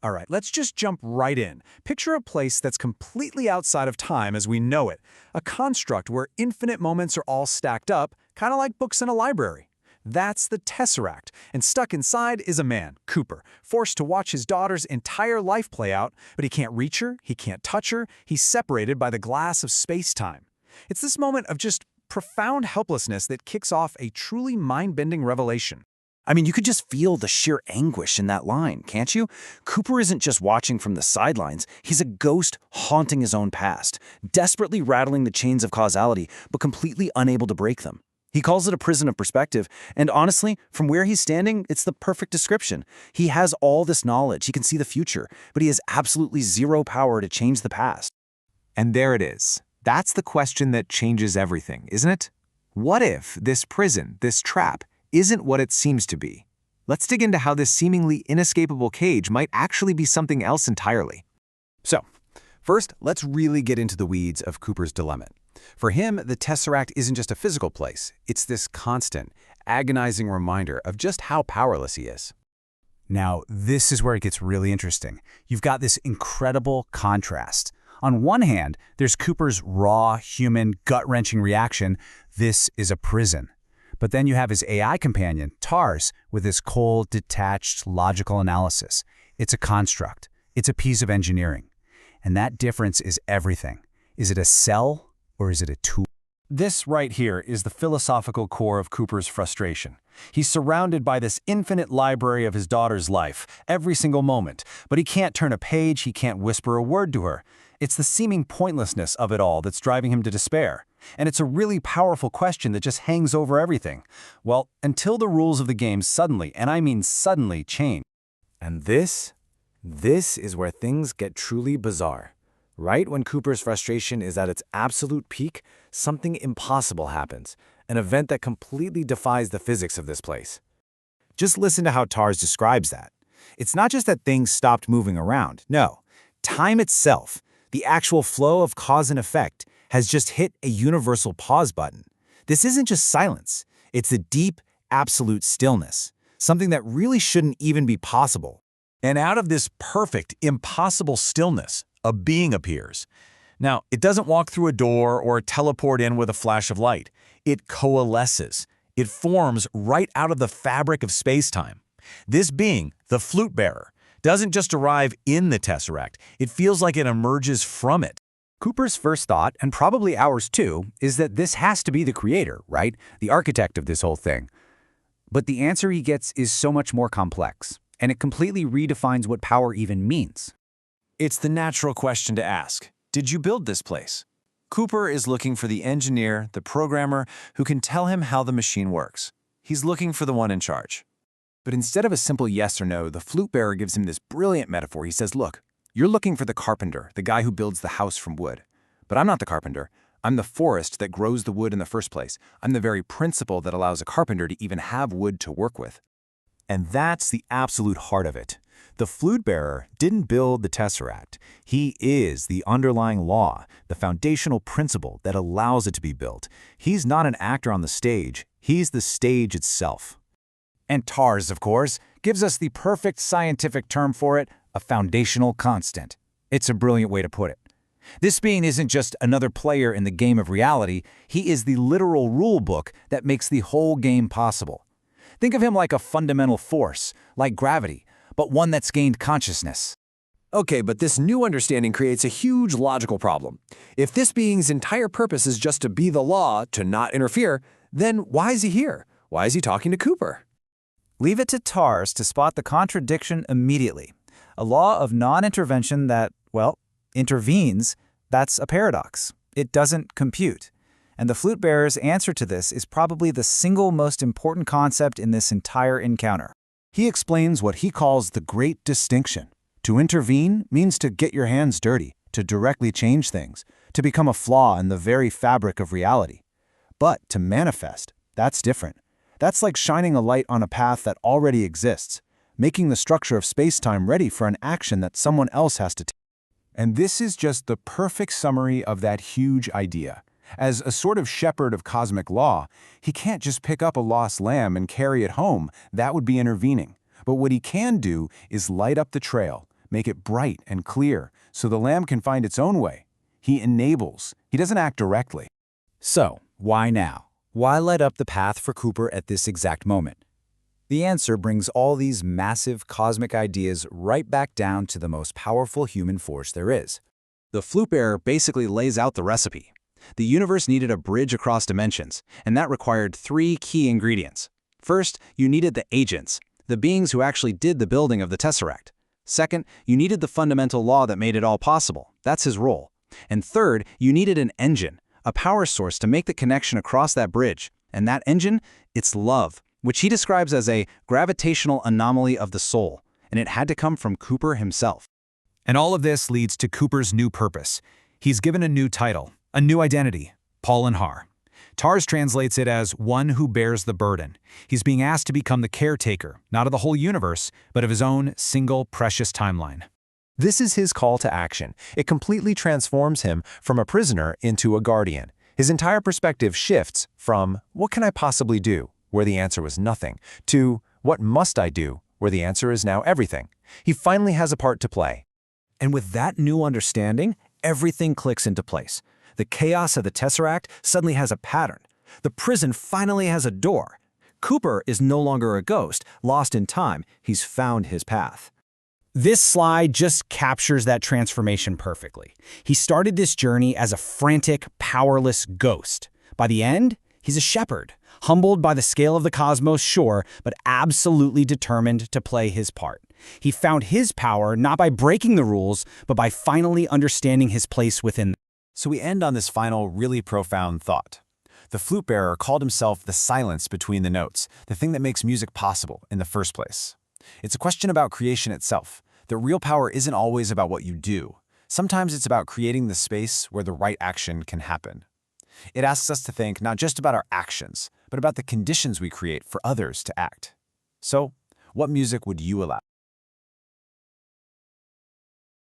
All right, let's just jump right in. Picture a place that's completely outside of time as we know it. A construct where infinite moments are all stacked up, kind of like books in a library. That's the Tesseract, and stuck inside is a man, Cooper, forced to watch his daughter's entire life play out, but he can't reach her, he can't touch her, he's separated by the glass of space-time. It's this moment of just profound helplessness that kicks off a truly mind-bending revelation. I mean, you could just feel the sheer anguish in that line, can't you? Cooper isn't just watching from the sidelines, he's a ghost haunting his own past, desperately rattling the chains of causality, but completely unable to break them. He calls it a prison of perspective, and honestly, from where he's standing, it's the perfect description. He has all this knowledge, he can see the future, but he has absolutely zero power to change the past. And there it is. That's the question that changes everything, isn't it? What if this prison, this trap, isn't what it seems to be? Let's dig into how this seemingly inescapable cage might actually be something else entirely. So, first, let's really get into the weeds of Cooper's dilemma. For him, the Tesseract isn't just a physical place. It's this constant, agonizing reminder of just how powerless he is. Now, this is where it gets really interesting. You've got this incredible contrast. On one hand, there's Cooper's raw, human, gut-wrenching reaction, this is a prison. But then you have his AI companion, Tars, with his cold, detached, logical analysis. It's a construct. It's a piece of engineering. And that difference is everything. Is it a cell or is it a tool? This right here is the philosophical core of Cooper's frustration. He's surrounded by this infinite library of his daughter's life, every single moment, but he can't turn a page, he can't whisper a word to her. It's the seeming pointlessness of it all that's driving him to despair. And it's a really powerful question that just hangs over everything. Well, until the rules of the game suddenly, and I mean suddenly, change. And this is where things get truly bizarre. Right when Cooper's frustration is at its absolute peak, something impossible happens, an event that completely defies the physics of this place. Just listen to how Tars describes that. It's not just that things stopped moving around. No, time itself, the actual flow of cause and effect, has just hit a universal pause button. This isn't just silence. It's a deep, absolute stillness, something that really shouldn't even be possible. And out of this perfect, impossible stillness, a being appears. Now, it doesn't walk through a door or teleport in with a flash of light. It coalesces. It forms right out of the fabric of space-time. This being, the flute bearer, doesn't just arrive in the Tesseract. It feels like it emerges from it. Cooper's first thought, and probably ours too, is that this has to be the creator, right? The architect of this whole thing. But the answer he gets is so much more complex, and it completely redefines what power even means. It's the natural question to ask. Did you build this place? Cooper is looking for the engineer, the programmer, who can tell him how the machine works. He's looking for the one in charge. But instead of a simple yes or no, the flute bearer gives him this brilliant metaphor. He says, look, you're looking for the carpenter, the guy who builds the house from wood. But I'm not the carpenter. I'm the forest that grows the wood in the first place. I'm the very principle that allows a carpenter to even have wood to work with. And that's the absolute heart of it. The flute bearer didn't build the Tesseract. He is the underlying law, the foundational principle that allows it to be built. He's not an actor on the stage. He's the stage itself. And Tars, of course, gives us the perfect scientific term for it, a foundational constant. It's a brilliant way to put it. This being isn't just another player in the game of reality, he is the literal rule book that makes the whole game possible. Think of him like a fundamental force, like gravity, but one that's gained consciousness. Okay, but this new understanding creates a huge logical problem. If this being's entire purpose is just to be the law, to not interfere, then why is he here? Why is he talking to Cooper? Leave it to Tars to spot the contradiction immediately. A law of non-intervention that, well, intervenes, that's a paradox. It doesn't compute. And the flute bearer's answer to this is probably the single most important concept in this entire encounter. He explains what he calls the great distinction. To intervene means to get your hands dirty, to directly change things, to become a flaw in the very fabric of reality. But to manifest, that's different. That's like shining a light on a path that already exists, making the structure of space-time ready for an action that someone else has to take. And this is just the perfect summary of that huge idea. As a sort of shepherd of cosmic law, he can't just pick up a lost lamb and carry it home. That would be intervening. But what he can do is light up the trail, make it bright and clear, so the lamb can find its own way. He enables. He doesn't act directly. So, why now? Why light up the path for Cooper at this exact moment? The answer brings all these massive cosmic ideas right back down to the most powerful human force there is. The flute bearer basically lays out the recipe. The universe needed a bridge across dimensions, and that required 3 key ingredients. First, you needed the agents, the beings who actually did the building of the Tesseract. Second, you needed the fundamental law that made it all possible. That's his role. And third, you needed an engine, a power source to make the connection across that bridge. And that engine? It's love, which he describes as a gravitational anomaly of the soul, and it had to come from Cooper himself. And all of this leads to Cooper's new purpose. He's given a new title, a new identity, Paul and Har. Tars translates it as one who bears the burden. He's being asked to become the caretaker, not of the whole universe, but of his own single precious timeline. This is his call to action. It completely transforms him from a prisoner into a guardian. His entire perspective shifts from, what can I possibly do, where the answer was nothing, to, what must I do, where the answer is now everything. He finally has a part to play. And with that new understanding, everything clicks into place. The chaos of the Tesseract suddenly has a pattern. The prison finally has a door. Cooper is no longer a ghost, lost in time. He's found his path. This slide just captures that transformation perfectly. He started this journey as a frantic, powerless ghost. By the end, he's a shepherd, humbled by the scale of the cosmos, sure, but absolutely determined to play his part. He found his power not by breaking the rules, but by finally understanding his place within them. So we end on this final, really profound thought. The flute bearer called himself the silence between the notes, the thing that makes music possible in the first place. It's a question about creation itself. The real power isn't always about what you do. Sometimes it's about creating the space where the right action can happen. It asks us to think not just about our actions, but about the conditions we create for others to act. So, what music would you allow?